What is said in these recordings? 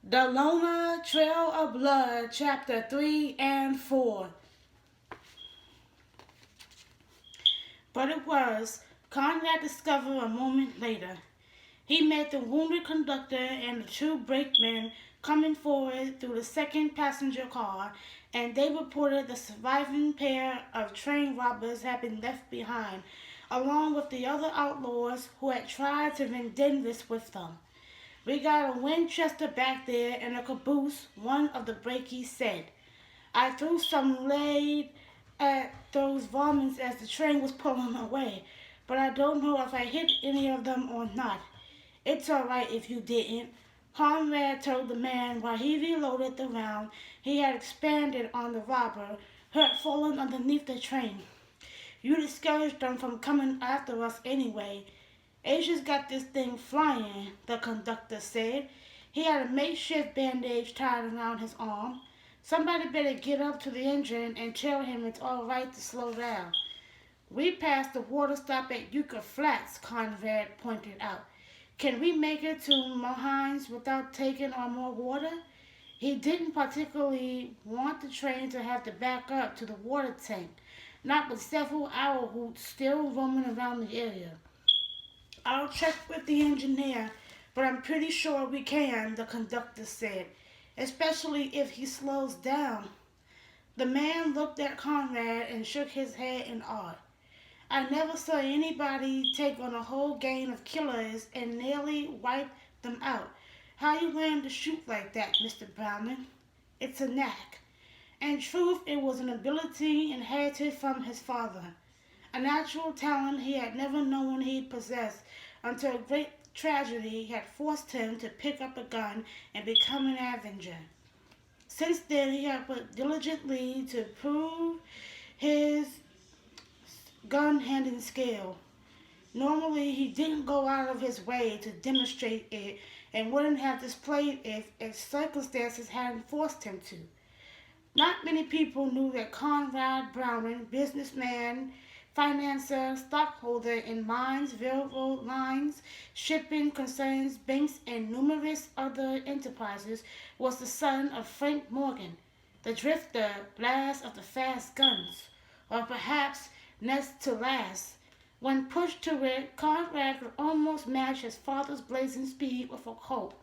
The Lona Trail of Blood, Chapter 3 and 4. But it was, Conrad discovered a moment later. He met the wounded conductor and the two brakemen coming forward through the second passenger car, and they reported the surviving pair of train robbers had been left behind, along with the other outlaws who had tried to bring Denvis with them. "We got a Winchester back there in a caboose," one of the brakies said. "I threw some lead at those varmints as the train was pulling away, but I don't know if I hit any of them or not." "It's all right if you didn't," Conrad told the man while he reloaded the round he had expended on the robber who had fallen underneath the train. "You discouraged them from coming after us anyway." "Asia's got this thing flying," the conductor said. He had a makeshift bandage tied around his arm. "Somebody better get up to the engine and tell him it's all right to slow down." "We passed the water stop at Yucca Flats," Conrad pointed out. "Can we make it to Mahines without taking on more water?" He didn't particularly want the train to have to back up to the water tank, not with several owl hoots still roaming around the area. "I'll check with the engineer, but I'm pretty sure we can," the conductor said, "especially if he slows down." The man looked at Conrad and shook his head in awe. "I never saw anybody take on a whole gang of killers and nearly wipe them out. How you learn to shoot like that, Mr. Browning?" "It's a knack." In truth, it was an ability inherited from his father, a natural talent he had never known he possessed until great tragedy had forced him to pick up a gun and become an avenger. Since then he had worked diligently to prove his gun-handling skill. Normally he didn't go out of his way to demonstrate it and wouldn't have displayed it if circumstances hadn't forced him to. Not many people knew that Conrad Browning, businessman, financier, stockholder in mines, railroad lines, shipping concerns, banks, and numerous other enterprises, was the son of Frank Morgan, the drifter, last of the fast guns, or perhaps next to last. When pushed to it, Conrad could almost match his father's blazing speed with a Colt.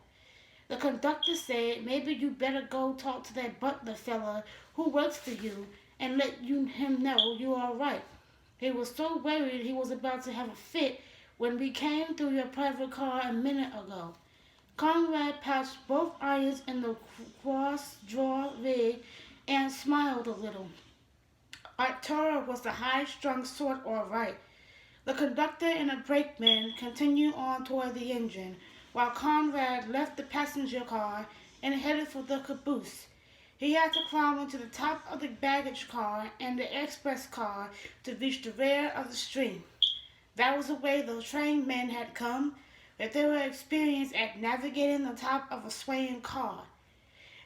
The conductor said, "Maybe you better go talk to that butler fella who works for you and let him know you're all right. He was so worried he was about to have a fit when we came through your private car a minute ago." Conrad pouched both irons in the cross-draw rig and smiled a little. Arturo was the high-strung sort all right. The conductor and the brakeman continued on toward the engine, while Conrad left the passenger car and headed for the caboose. He had to climb into the top of the baggage car and the express car to reach the rear of the stream. That was the way the train men had come, but they were experienced at navigating the top of a swaying car.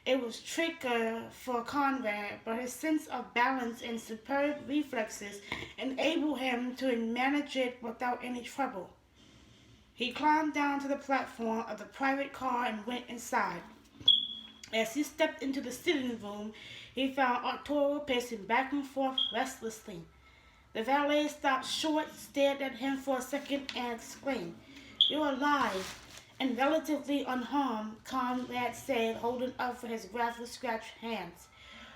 It was trickier for Conrad, but his sense of balance and superb reflexes enabled him to manage it without any trouble. He climbed down to the platform of the private car and went inside. As he stepped into the sitting room, he found Arturo pacing back and forth restlessly. The valet stopped short, stared at him for a second, and exclaimed, "You're alive and relatively unharmed," Conrad said, holding up for his gravel-scratched hands.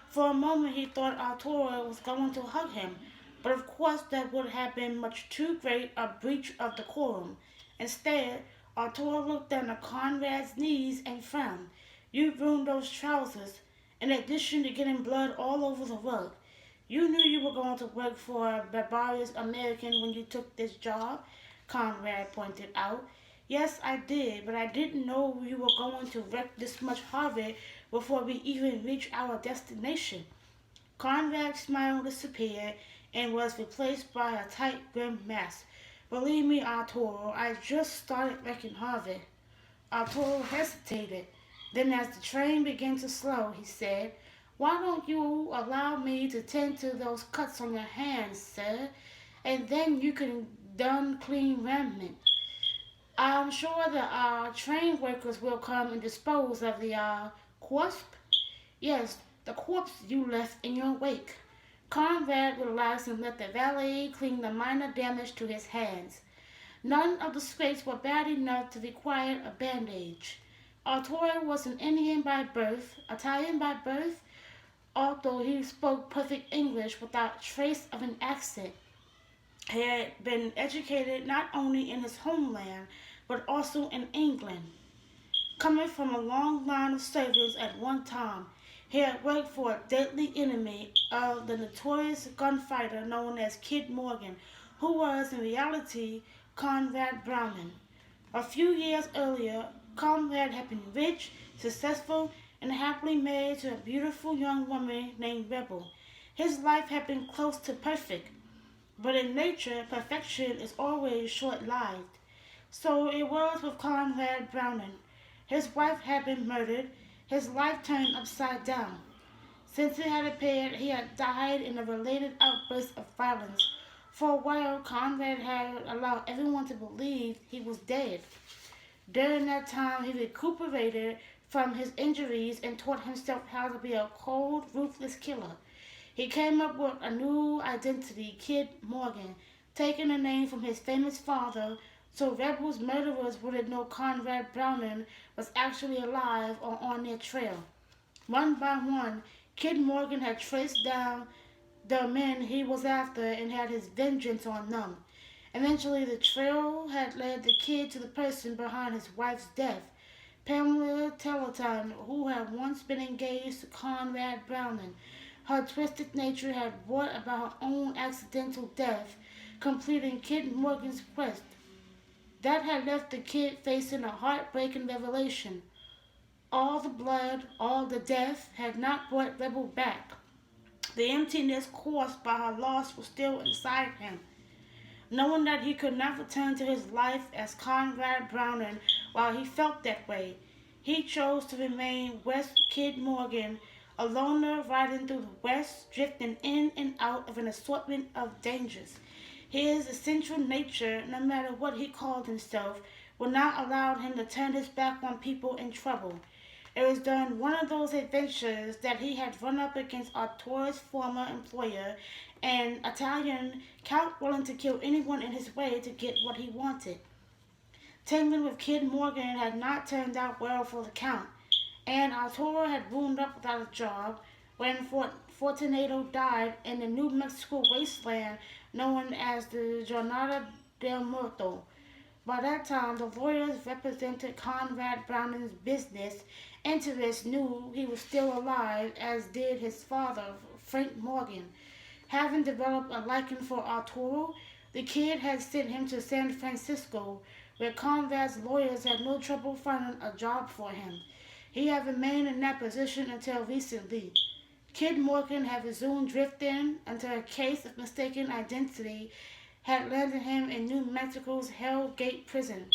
For a moment he thought Arturo was going to hug him, but of course that would have been much too great a breach of decorum. Instead, Arturo looked down at Conrad's knees and frowned. "You ruined those trousers, in addition to getting blood all over the rug. You knew you were going to work for a barbarous American when you took this job," Conrad pointed out. "Yes, I did, but I didn't know you were going to wreak this much havoc before we even reached our destination." Conrad's smile disappeared and was replaced by a tight, grim mask. "Believe me, Arturo, I just started wrecking havoc." Arturo hesitated. Then as the train began to slow, he said, "Why don't you allow me to tend to those cuts on your hands, sir, and then you can done clean raiment." I'm sure the train workers will come and dispose of the corpse. Yes, the corpse you left in your wake. Conrad relaxed and let the valet clean the minor damage to his hands. None of the scrapes were bad enough to require a bandage. Arturo was an Indian by birth, Italian by birth, although he spoke perfect English without trace of an accent. He had been educated not only in his homeland, but also in England. Coming from a long line of servants at one time, he had worked for a deadly enemy of the notorious gunfighter known as Kid Morgan, who was in reality Conrad Browning. A few years earlier, Conrad had been rich, successful, and happily married to a beautiful young woman named Rebel. His life had been close to perfect, but in nature, perfection is always short lived. So it was with Conrad Browning. His wife had been murdered, his life turned upside down. Since it had appeared he had died in a related outburst of violence. For a while, Conrad had allowed everyone to believe he was dead. During that time, he recuperated from his injuries and taught himself how to be a cold, ruthless killer. He came up with a new identity, Kid Morgan, taking the name from his famous father, so rebels murderers wouldn't know Conrad Browning was actually alive or on their trail. One by one, Kid Morgan had traced down the men he was after and had his vengeance on them. Eventually, the trail had led the kid to the person behind his wife's death, Pamela Tellerton, who had once been engaged to Conrad Browning. Her twisted nature had brought about her own accidental death, completing Kid Morgan's quest. That had left the kid facing a heartbreaking revelation. All the blood, all the death had not brought Rebel back. The emptiness caused by her loss was still inside him. Knowing that he could not return to his life as Conrad Browning while he felt that way, he chose to remain West Kid Morgan, a loner riding through the West, drifting in and out of an assortment of dangers. His essential nature, no matter what he called himself, would not allow him to turn his back on people in trouble. It was during one of those adventures that he had run up against Arturo's former employer, an Italian count willing to kill anyone in his way to get what he wanted. Tangling with Kid Morgan had not turned out well for the count, and Arturo had wound up without a job when Fortunato died in the New Mexico wasteland known as the Jornada del Muerto. By that time, the lawyers represented Conrad Browning's business interests knew he was still alive, as did his father, Frank Morgan. Having developed a liking for Arturo, the kid had sent him to San Francisco, where Conrad's lawyers had no trouble finding a job for him. He had remained in that position until recently. Kid Morgan had resumed drifting until a case of mistaken identity had landed him in New Mexico's Hell Gate prison.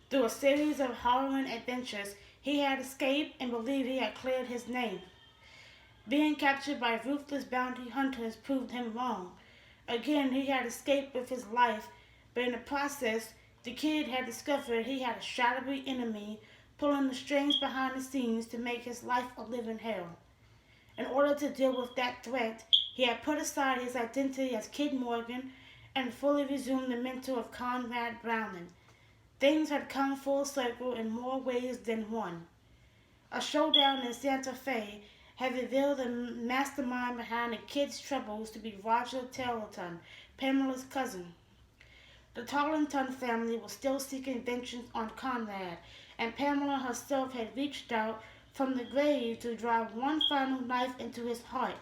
Through a series of harrowing adventures, he had escaped and believed he had cleared his name. Being captured by ruthless bounty hunters proved him wrong. Again, he had escaped with his life, but in the process, the kid had discovered he had a shadowy enemy pulling the strings behind the scenes to make his life a living hell. In order to deal with that threat, he had put aside his identity as Kid Morgan and fully resumed the mentor of Conrad Browning. Things had come full circle in more ways than one. A showdown in Santa Fe had revealed the mastermind behind the kid's troubles to be Roger Tarleton, Pamela's cousin. The Tarleton family was still seeking vengeance on Conrad, and Pamela herself had reached out from the grave to drive one final knife into his heart.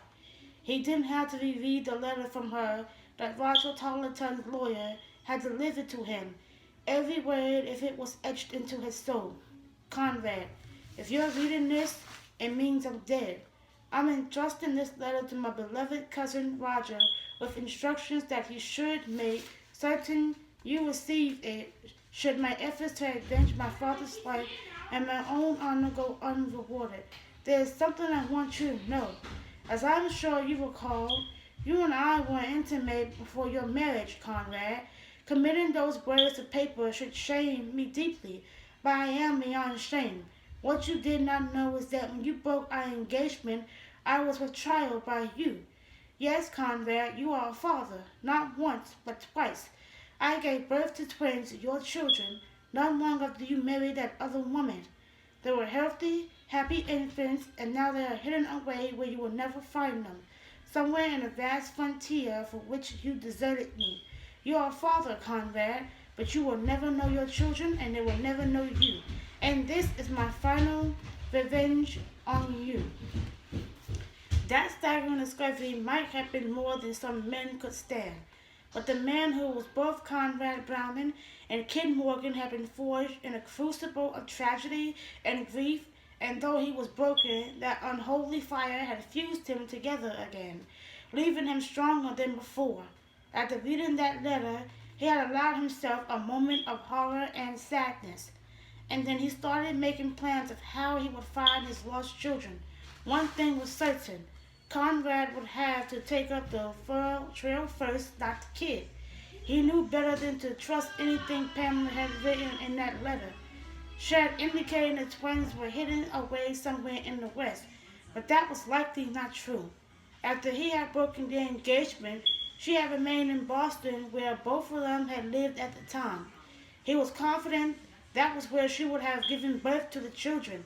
He didn't have to reread the letter from her that Roger Tarleton's lawyer had delivered to him, every word if it was etched into his soul. Conrad, if you're reading this, it means I'm dead. I'm entrusting this letter to my beloved cousin Roger with instructions that he should make certain you receive it should my efforts to avenge my father's life and my own honor go unrewarded. There is something I want you to know. As I'm sure you recall, you and I were intimate before your marriage, Conrad. Committing those words to paper should shame me deeply, but I am beyond shame. What you did not know is that when you broke our engagement, I was with trial by you. Yes, Conrad, you are a father, not once, but twice. I gave birth to twins, your children, not long after you married that other woman. They were healthy, happy infants, and now they are hidden away where you will never find them, somewhere in a vast frontier for which you deserted me. You are a father, Conrad, but you will never know your children, and they will never know you. And this is my final revenge on you. That staggering discovery might have been more than some men could stand. But the man who was both Conrad Browning and Kid Morgan had been forged in a crucible of tragedy and grief, and though he was broken, that unholy fire had fused him together again, leaving him stronger than before. After reading that letter, he had allowed himself a moment of horror and sadness, and then he started making plans of how he would find his lost children. One thing was certain. Conrad would have to take up the trail first, not the kid. He knew better than to trust anything Pamela had written in that letter. She had indicated the twins were hidden away somewhere in the West, but that was likely not true. After he had broken their engagement, she had remained in Boston, where both of them had lived at the time. He was confident that was where she would have given birth to the children,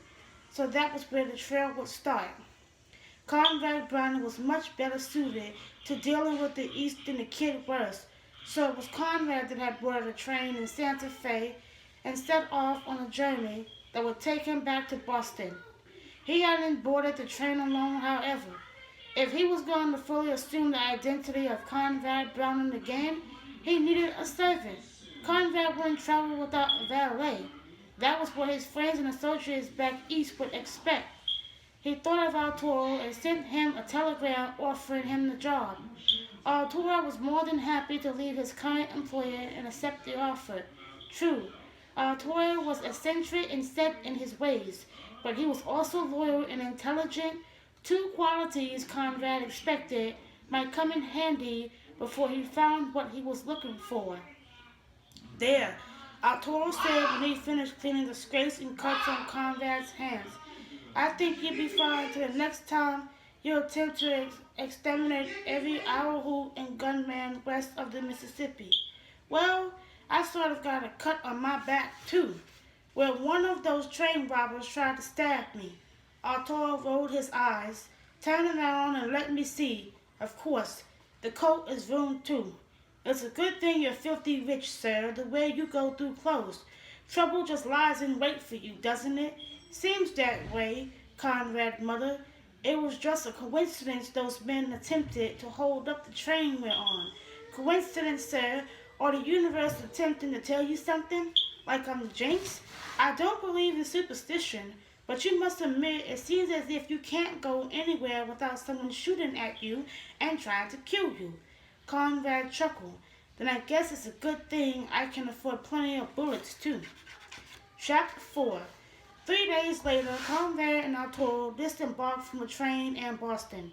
so that was where the trail would start. Conrad Browning was much better suited to dealing with the East than the kid was, so it was Conrad that had boarded a train in Santa Fe and set off on a journey that would take him back to Boston. He hadn't boarded the train alone, however. If he was going to fully assume the identity of Conrad Browning again, he needed a servant. Conrad wouldn't travel without a valet. That was what his friends and associates back east would expect. He thought of Arturo and sent him a telegram offering him the job. Arturo was more than happy to leave his current employer and accept the offer. True, Arturo was eccentric and set in his ways, but he was also loyal and intelligent, two qualities Conrad expected might come in handy before he found what he was looking for. There, Arturo said when he finished cleaning the scrapes and cuts on Conrad's hands. I think you'll be fine till the next time you attempt to exterminate every Arahu and gunman west of the Mississippi. Well, I sort of got a cut on my back, too, where one of those train robbers tried to stab me. Arturo rolled his eyes, turned around and let me see. Of course, the coat is ruined, too. It's a good thing you're filthy rich, sir, the way you go through clothes. Trouble just lies in wait for you, doesn't it? Seems that way, Conrad muttered. It was just a coincidence those men attempted to hold up the train we're on. Coincidence, sir, or the universe attempting to tell you something? Like I'm the jinx? I don't believe in superstition, but you must admit it seems as if you can't go anywhere without someone shooting at you and trying to kill you. Conrad chuckled. Then I guess it's a good thing I can afford plenty of bullets, too. Chapter 4. 3 days later, Conrad and Arturo disembarked from a train in Boston.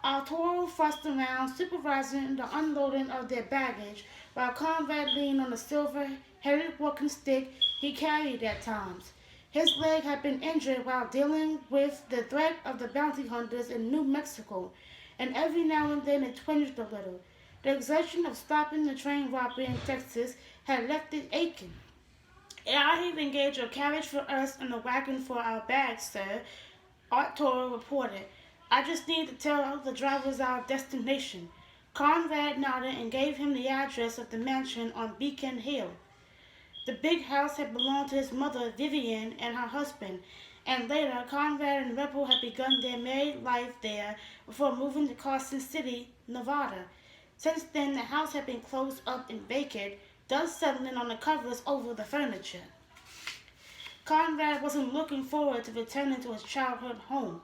Arturo fussed around, supervising the unloading of their baggage, while Conrad leaned on the silver-headed walking stick he carried at times. His leg had been injured while dealing with the threat of the bounty hunters in New Mexico, and every now and then it twinged a little. The exertion of stopping the train robbery in Texas had left it aching. I have engaged a carriage for us and a wagon for our bags, sir, Arturo reported. I just need to tell the drivers our destination. Conrad nodded and gave him the address of the mansion on Beacon Hill. The big house had belonged to his mother, Vivian, and her husband, and later Conrad and Rebel had begun their married life there before moving to Carson City, Nevada. Since then, the house had been closed up and vacant, dust settling on the covers over the furniture. Conrad wasn't looking forward to returning to his childhood home.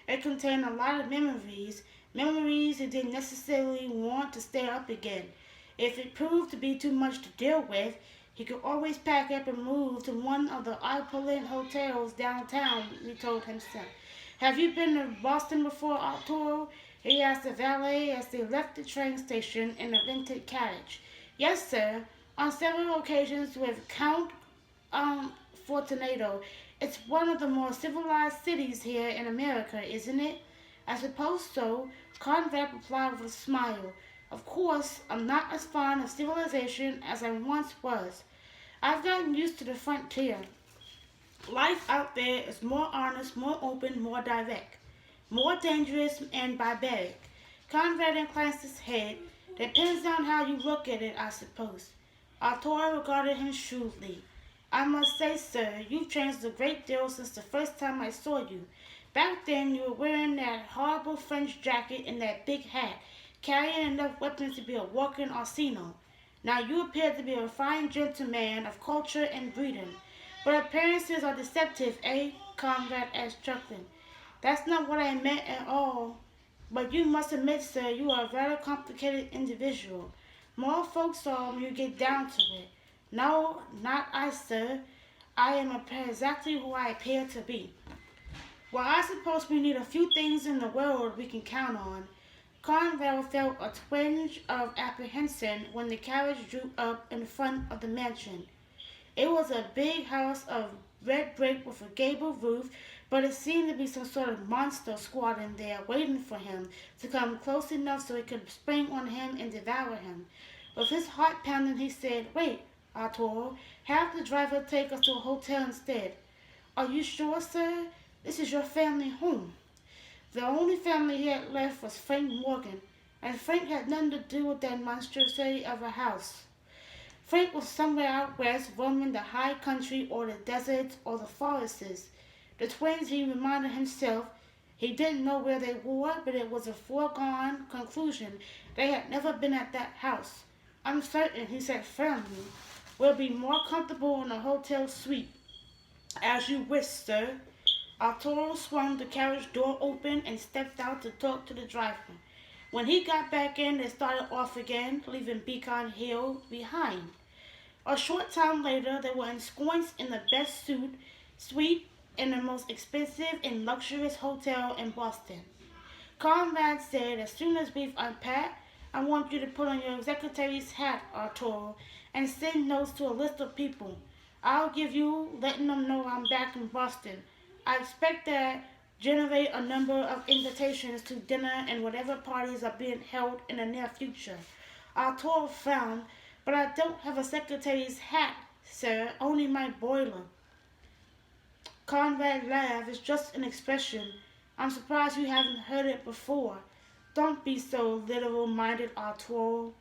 It contained a lot of memories he didn't necessarily want to stay up again. If it proved to be too much to deal with, he could always pack up and move to one of the opulent hotels downtown, he told himself. Have you been to Boston before, Arturo? He asked the valet as they left the train station in a rented carriage. Yes, sir. on several occasions with Count Fortunato. It's one of the more civilized cities here in America, isn't it? I suppose so, Conrad replied with a smile. Of course, I'm not as fond of civilization as I once was. I've gotten used to the frontier. Life out there is more honest, more open, more direct, more dangerous and barbaric. Conrad inclines his head. Depends on how you look at it, I suppose. Arturo regarded him shrewdly. I must say, sir, you've changed a great deal since the first time I saw you. Back then you were wearing that horrible French jacket and that big hat, carrying enough weapons to be a walking arsenal. Now you appear to be a fine gentleman of culture and breeding. But appearances are deceptive, eh? Conrad asked, chuckling. That's not what I meant at all. But you must admit, sir, you are a rather complicated individual. More folks are when you get down to it. No, not I, sir. I am exactly who I appear to be. Well, I suppose we need a few things in the world we can count on. Conrad felt a twinge of apprehension when the carriage drew up in front of the mansion. It was a big house of red brick with a gable roof, but it seemed to be some sort of monster squatting there, waiting for him to come close enough so it could spring on him and devour him. With his heart pounding, he said, "Wait, Arturo, have the driver take us to a hotel instead." "Are you sure, sir? This is your family home." The only family he had left was Frank Morgan, and Frank had nothing to do with that monstrosity of a house. Frank was somewhere out west, roaming the high country or the deserts or the forests. The twins, he reminded himself, he didn't know where they were, but it was a foregone conclusion they had never been at that house. "I'm certain," he said firmly, "we'll be more comfortable in a hotel suite." "As you wish, sir." Arturo swung the carriage door open and stepped out to talk to the driver. When he got back in, they started off again, leaving Beacon Hill behind. A short time later, they were ensconced in the best suite in the most expensive and luxurious hotel in Boston. Conrad said, "As soon as we've unpacked, I want you to put on your secretary's hat, Arturo, and send notes to a list of people. I'll give you, letting them know I'm back in Boston. I expect that generate a number of invitations to dinner and whatever parties are being held in the near future." Arturo frowned. "But I don't have a secretary's hat, sir, only my boiler." Conrad laughed. "It's just an expression. I'm surprised you haven't heard it before." "Don't be so literal-minded, Arturo."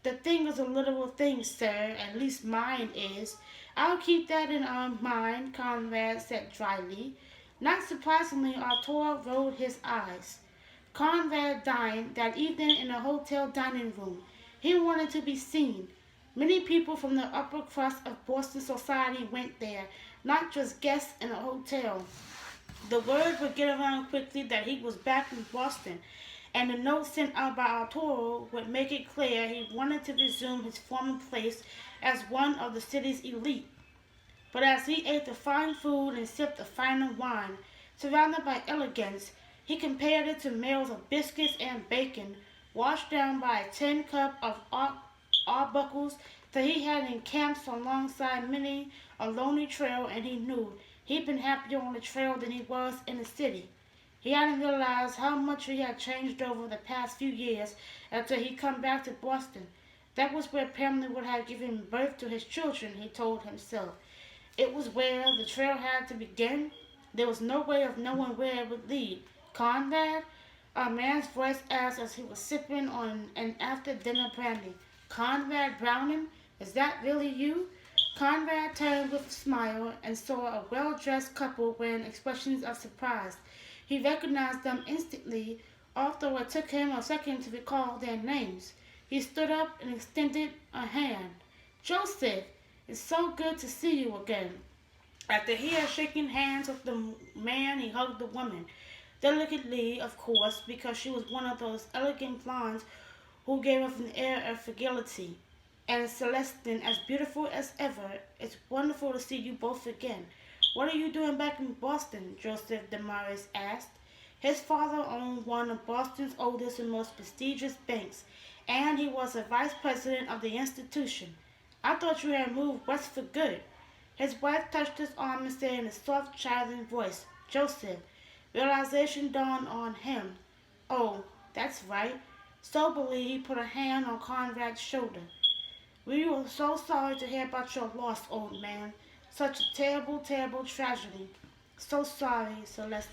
"The thing is a literal thing, sir. At least mine is." "I'll keep that in mind," Conrad said dryly. Not surprisingly, Arturo rolled his eyes. Conrad dined that evening in a hotel dining room. He wanted to be seen. Many people from the upper crust of Boston society went there, not just guests in a hotel. The word would get around quickly that he was back in Boston, and the note sent out by Arturo would make it clear he wanted to resume his former place as one of the city's elite. But as he ate the fine food and sipped the finer wine, surrounded by elegance, he compared it to meals of biscuits and bacon, washed down by a tin cup of arbuckles that he had in camps alongside many a lonely trail, and he knew he'd been happier on the trail than he was in the city. He hadn't realized how much he had changed over the past few years until he'd come back to Boston. That was where Pamela would have given birth to his children, he told himself. It was where the trail had to begin. There was no way of knowing where it would lead. "Conrad?" a man's voice asked as he was sipping on an after-dinner brandy. "Conrad Browning? Is that really you?" Conrad turned with a smile and saw a well-dressed couple wearing expressions of surprise. He recognized them instantly, although it took him a second to recall their names. He stood up and extended a hand. "Joseph, it's so good to see you again." After he had shaken hands with the man, he hugged the woman. Delicately, of course, because she was one of those elegant blondes who gave off an air of fragility. "And Celestine, as beautiful as ever. It's wonderful to see you both again." "What are you doing back in Boston?" Joseph Damaris asked. His father owned one of Boston's oldest and most prestigious banks, and he was a vice president of the institution. I thought you had moved west for good. His wife touched his arm and said in a soft, childlike voice, Joseph. Realization dawned on him. Oh, that's right. Soberly, he put a hand on Conrad's shoulder. We were so sorry to hear about your loss, old man. Such a terrible, terrible tragedy. So sorry, Celeste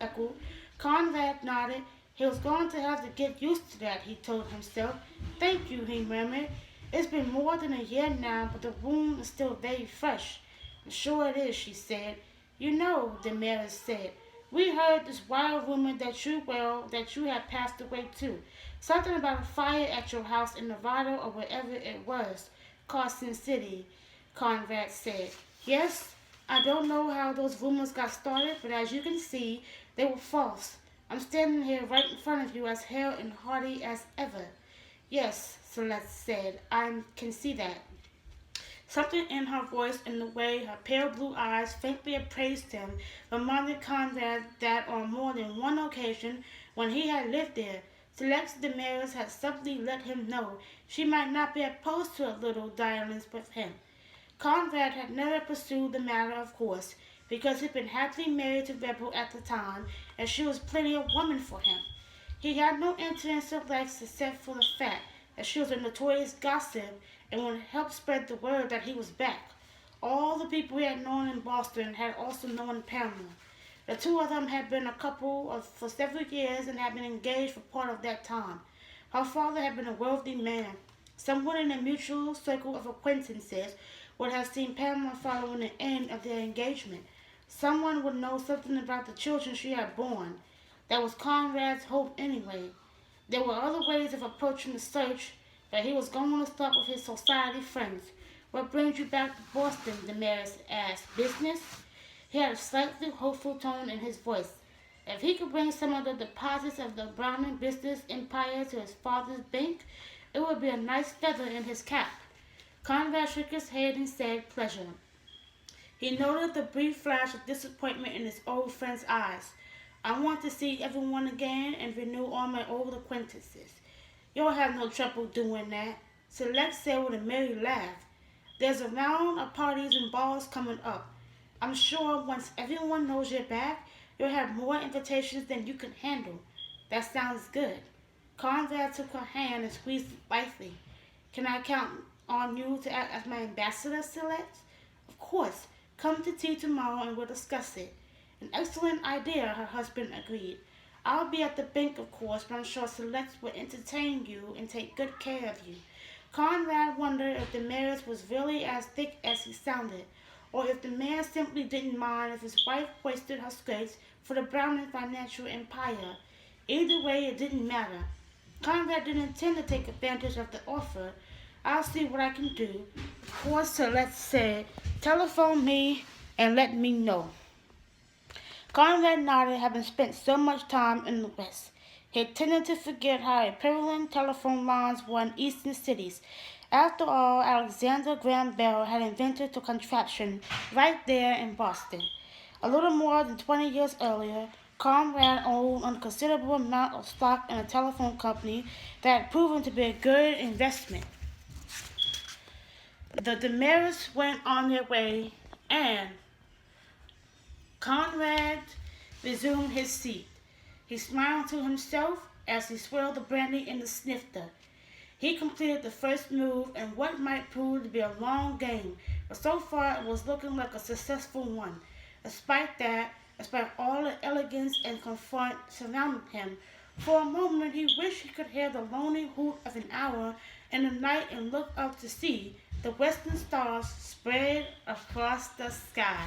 echoed. Conrad nodded. He was going to have to get used to that, he told himself. Thank you, he murmured. It's been more than a year now, but the wound is still very fresh. Sure it is, she said. You know, Damaris said. We heard this wild rumor that you had passed away too. Something about a fire at your house in Nevada or wherever it was. Carson City, Conrad said. Yes, I don't know how those rumors got started, but as you can see, they were false. I'm standing here right in front of you as hale and hearty as ever. Yes, Celeste said, I can see that. Something in her voice and the way her pale blue eyes faintly appraised him reminded Conrad that on more than one occasion when he had lived there, Celeste Damaris had subtly let him know she might not be opposed to a little dalliance with him. Conrad had never pursued the matter, of course, because he'd been happily married to Rebel at the time, and she was plenty of woman for him. He had no interest in Celeste except for the fact that she was a notorious gossip and would help spread the word that he was back. All the people he had known in Boston had also known Pamela. The two of them had been a couple for several years and had been engaged for part of that time. Her father had been a wealthy man. Someone in a mutual circle of acquaintances would have seen Pamela following the end of their engagement. Someone would know something about the children she had born. That was Conrad's hope anyway. There were other ways of approaching the search, but he was going to start with his society friends. What brings you back to Boston? Damaris asked. Business? He had a slightly hopeful tone in his voice. If he could bring some of the deposits of the Browning business empire to his father's bank, it would be a nice feather in his cap. Conrad shook his head and said, pleasure. He noted the brief flash of disappointment in his old friend's eyes. I want to see everyone again and renew all my old acquaintances. You'll have no trouble doing that, Celeste said with a merry laugh. There's a round of parties and balls coming up. I'm sure once everyone knows you're back, you'll have more invitations than you can handle. That sounds good. Conrad took her hand and squeezed it lightly. Can I count on you to act as my ambassador, Celeste? Of course. Come to tea tomorrow and we'll discuss it. An excellent idea, her husband agreed. I'll be at the bank, of course, but I'm sure Celeste will entertain you and take good care of you. Conrad wondered if Damaris was really as thick as he sounded, or if the man simply didn't mind if his wife hoisted her skirts for the Browning financial empire. Either way, it didn't matter. Conrad didn't intend to take advantage of the offer. I'll see what I can do. Of course, Celeste said, telephone me and let me know. Conrad nodded, having spent so much time in the West. He tended to forget how prevalent telephone lines were in eastern cities. After all, Alexander Graham Bell had invented the contraption right there in Boston. A little more than 20 years earlier, Conrad owned a considerable amount of stock in a telephone company that had proven to be a good investment. The Damaris went on their way, and Conrad resumed his seat. He smiled to himself as he swirled the brandy in the snifter. He completed the first move in what might prove to be a long game, but so far it was looking like a successful one. Despite all the elegance and comfort surrounding him, for a moment he wished he could hear the lonely hoot of an owl in the night and look up to see the western stars spread across the sky.